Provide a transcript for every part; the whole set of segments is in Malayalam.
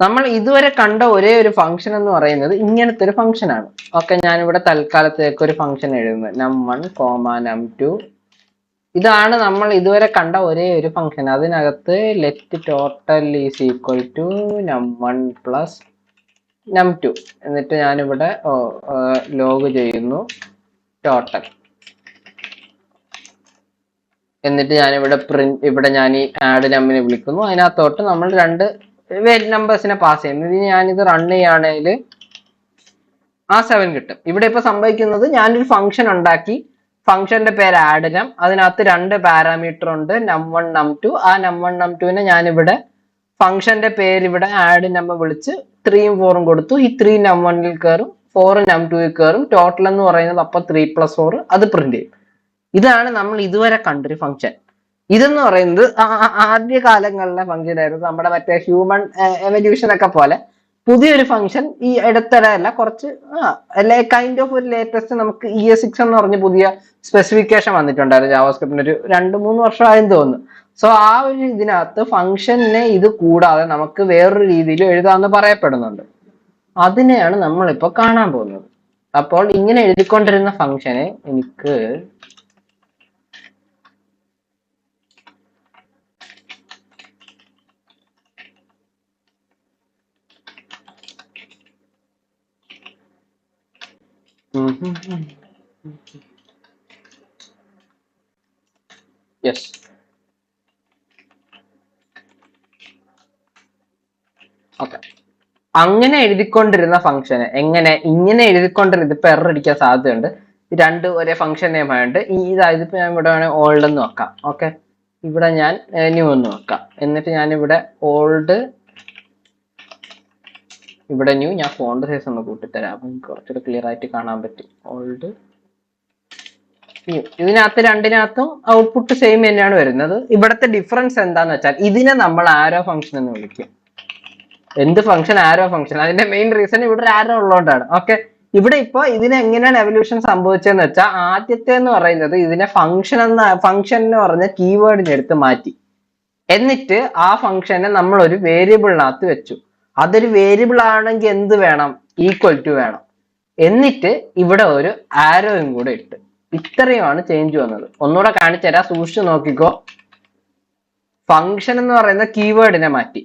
നമ്മൾ ഇതുവരെ കണ്ട ഒരേ ഒരു ഫംഗ്ഷൻ എന്ന് പറയുന്നത് ഇങ്ങനത്തെ ഒരു ഫംഗ്ഷൻ ആണ്. ഓക്കെ, ഞാനിവിടെ തൽക്കാലത്തേക്ക് ഒരു ഫംഗ്ഷൻ എഴുതുന്നത് num1, num2. ഇതാണ് നമ്മൾ ഇതുവരെ കണ്ട ഒരേ ഒരു ഫംഗ്ഷൻ. അതിനകത്ത് let total is equal to num1 plus num2. എന്നിട്ട് ഞാനിവിടെ ലോഗ് ചെയ്യുന്നു ടോട്ടൽ. എന്നിട്ട് ഞാനിവിടെ ഇവിടെ ഞാൻ ഈ ആഡ് നമ്മിനെ വിളിക്കുന്നു. അതിനകത്തോട്ട് നമ്മൾ രണ്ട് നമ്പേഴ്സിനെ പാസ് ചെയ്യുന്നു. ഇനി ഞാനിത് റൺ ചെയ്യുകയാണെങ്കിൽ ആ 7 കിട്ടും. ഇവിടെ ഇപ്പൊ സംഭവിക്കുന്നത്, ഞാനൊരു ഫംഗ്ഷൻ ഉണ്ടാക്കി, ഫംഗ്ഷന്റെ പേര് ആഡ് നം. അതിനകത്ത് രണ്ട് പാരാമീറ്റർ ഉണ്ട്, num1 num2. ആ num1 num2നെ ഞാനിവിടെ ഫംഗ്ഷന്റെ പേര് ഇവിടെ ആഡ് നമ്പർ വിളിച്ച് 3ഉം 4ഉം കൊടുത്തു. ഈ 3 num1ൽ കയറും, 4 num2ൽ കയറും. ടോട്ടൽ എന്ന് പറയുന്നത് അപ്പൊ 3+4 അത് പ്രിന്റ് ചെയ്യും. ഇതാണ് നമ്മൾ ഇതുവരെ കണ്ടൊരു ഫംഗ്ഷൻ. ഇതെന്ന് പറയുന്നത് ആദ്യ കാലങ്ങളിലെ ഫംഗ്ഷൻ ആയിരുന്നു. നമ്മുടെ മറ്റേ ഹ്യൂമൻ എവല്യൂഷൻ ഒക്കെ പോലെ പുതിയൊരു ഫംഗ്ഷൻ ഈ ഇടത്തരല്ല, കുറച്ച് കൈൻഡ് ഓഫ് ഒരു ലേറ്റസ്റ്റ് നമുക്ക് ES6 എന്ന് പറഞ്ഞ പുതിയ സ്പെസിഫിക്കേഷൻ വന്നിട്ടുണ്ടായിരുന്നു ജാവാസ്ക്രിപ്റ്റിന്. ഒരു 2-3 വർഷമായെന്ന് തോന്നുന്നു. സോ ആ ഒരു ഇതിനകത്ത് ഫംഗ്ഷനെ ഇത് കൂടാതെ നമുക്ക് വേറൊരു രീതിയിൽ എഴുതാമെന്ന് പറയപ്പെടുന്നുണ്ട്. അതിനെയാണ് നമ്മളിപ്പോൾ കാണാൻ പോകുന്നത്. അപ്പോൾ ഇങ്ങനെ എഴുതിക്കൊണ്ടിരുന്ന ഫംഗ്ഷനെ എനിക്ക് യെസ്, ഓക്കെ. അങ്ങനെ എഴുതിക്കൊണ്ടിരുന്ന ഫംഗ്ഷന് ഇങ്ങനെ എഴുതിക്കൊണ്ടിരുന്ന ഇപ്പൊ എറർ അടിക്കാൻ സാധ്യതയുണ്ട്. രണ്ട് ഒരേ ഫംഗ്ഷൻ നെയിം ആയതുകൊണ്ട് ഇതിപ്പോ ഞാൻ ഇവിടെ വേണേൽ ഓൾഡ് എന്ന് വെക്കാം. ഓക്കെ, ഇവിടെ ഞാൻ ന്യൂ എന്ന് വെക്കാം. എന്നിട്ട് ഞാനിവിടെ ഓൾഡ്, ഇവിടെ ന്യൂ. ഞാൻ ഫോണ്ട് സൈസ് ഒന്ന് കൂട്ടിത്തരാം, അപ്പം കുറച്ചുകൂടെ ക്ലിയർ ആയിട്ട് കാണാൻ പറ്റും. Old new. ഇതിനകത്ത് രണ്ടിനകത്തും ഔട്ട്പുട്ട് സെയിം തന്നെയാണ് വരുന്നത്. ഇവിടുത്തെ ഡിഫറൻസ് എന്താന്ന് വെച്ചാൽ ഇതിനെ നമ്മൾ ആരോ ഫംഗ്ഷൻ എന്ന് വിളിക്കും. എന്ത് ഫംഗ്ഷൻ? ആരോ ഫംഗ്ഷൻ. അതിന്റെ മെയിൻ റീസൺ ഇവിടെ ഒരു ആരോ ഉള്ളതുകൊണ്ടാണ്. ഓക്കെ, ഇവിടെ ഇപ്പൊ ഇതിന് എങ്ങനെയാണ് എവല്യൂഷൻ സംഭവിച്ചതെന്ന് വെച്ചാൽ, ആദ്യത്തെ എന്ന് പറയുന്നത് ഇതിനെ ഫംഗ്ഷൻ എന്ന് പറഞ്ഞ കീവേഡിനെ എടുത്ത് മാറ്റി. എന്നിട്ട് ആ ഫംഗ്ഷനെ നമ്മൾ ഒരു വേരിയബിളിനകത്ത് വെച്ചു. അതൊരു വേരിയബിൾ ആണെങ്കിൽ എന്ത് വേണം? ഈക്വൽ ടു വേണം. എന്നിട്ട് ഇവിടെ ഒരു ആരോയും കൂടെ ഇട്ട്. ഇത്രയുമാണ് ചേഞ്ച് വന്നത്. ഒന്നുകൂടെ കാണിച്ചു തരാം, സൂക്ഷിച്ചു നോക്കിക്കോ. ഫംഗ്ഷൻ എന്ന് പറയുന്ന കീവേഡിനെ മാറ്റി.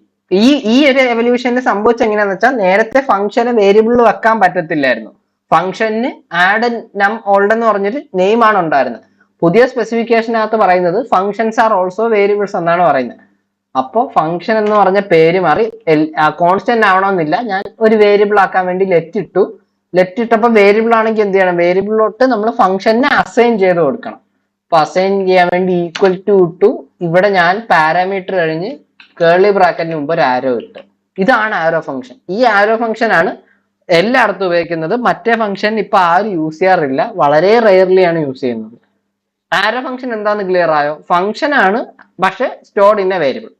ഈ ഒരു എവല്യൂഷന് സംഭവിച്ച എങ്ങനെയാന്ന് വെച്ചാൽ, നേരത്തെ ഫംഗ്ഷന് വേരിയബിളിൽ വെക്കാൻ പറ്റത്തില്ലായിരുന്നു. ഫംഗ്ഷന് ആഡ് നം ഓൾഡ് എന്ന് പറഞ്ഞൊരു നെയിം ആണ് ഉണ്ടായിരുന്നത്. പുതിയ സ്പെസിഫിക്കേഷനകത്ത് പറയുന്നത് ഫംഗ്ഷൻസ് ആർ ഓൾസോ വേരിയബിൾസ് എന്നാണ് പറയുന്നത്. അപ്പോൾ ഫംഗ്ഷൻ എന്ന് പറഞ്ഞ പേര് മാറി. കോൺസ്റ്റന്റ് ആവണമെന്നില്ല, ഞാൻ ഒരു വേരിയബിൾ ആക്കാൻ വേണ്ടി ലെറ്റ് ഇട്ടു. ലെറ്റ് ഇട്ടപ്പോൾ വേരിയബിൾ ആണെങ്കിൽ എന്ത് ചെയ്യണം? വേരിയബിളിലോട്ട് നമ്മൾ ഫംഗ്ഷനെ അസൈൻ ചെയ്ത് കൊടുക്കണം. അപ്പൊ അസൈൻ ചെയ്യാൻ വേണ്ടി ഈക്വൽ ടു ഇട്ടു. ഇവിടെ ഞാൻ പാരാമീറ്റർ കഴിഞ്ഞ് കേർലി ബ്രാക്കറ്റിന് മുമ്പ് ഒരു ആരോ ഇട്ട്. ഇതാണ് ആരോ ഫംഗ്ഷൻ. ഈ ആരോ ഫംഗ്ഷൻ ആണ് എല്ലായിടത്തും ഉപയോഗിക്കുന്നത്. മറ്റേ ഫംഗ്ഷൻ ഇപ്പൊ ആരും യൂസ് ചെയ്യാറില്ല, വളരെ റെയർലി ആണ് യൂസ് ചെയ്യുന്നത്. ആരോ ഫംഗ്ഷൻ എന്താന്ന് ക്ലിയർ ആയോ? ഫംഗ്ഷൻ ആണ്, പക്ഷെ സ്റ്റോർഡ് ഇൻ എ വേരിയബിൾ.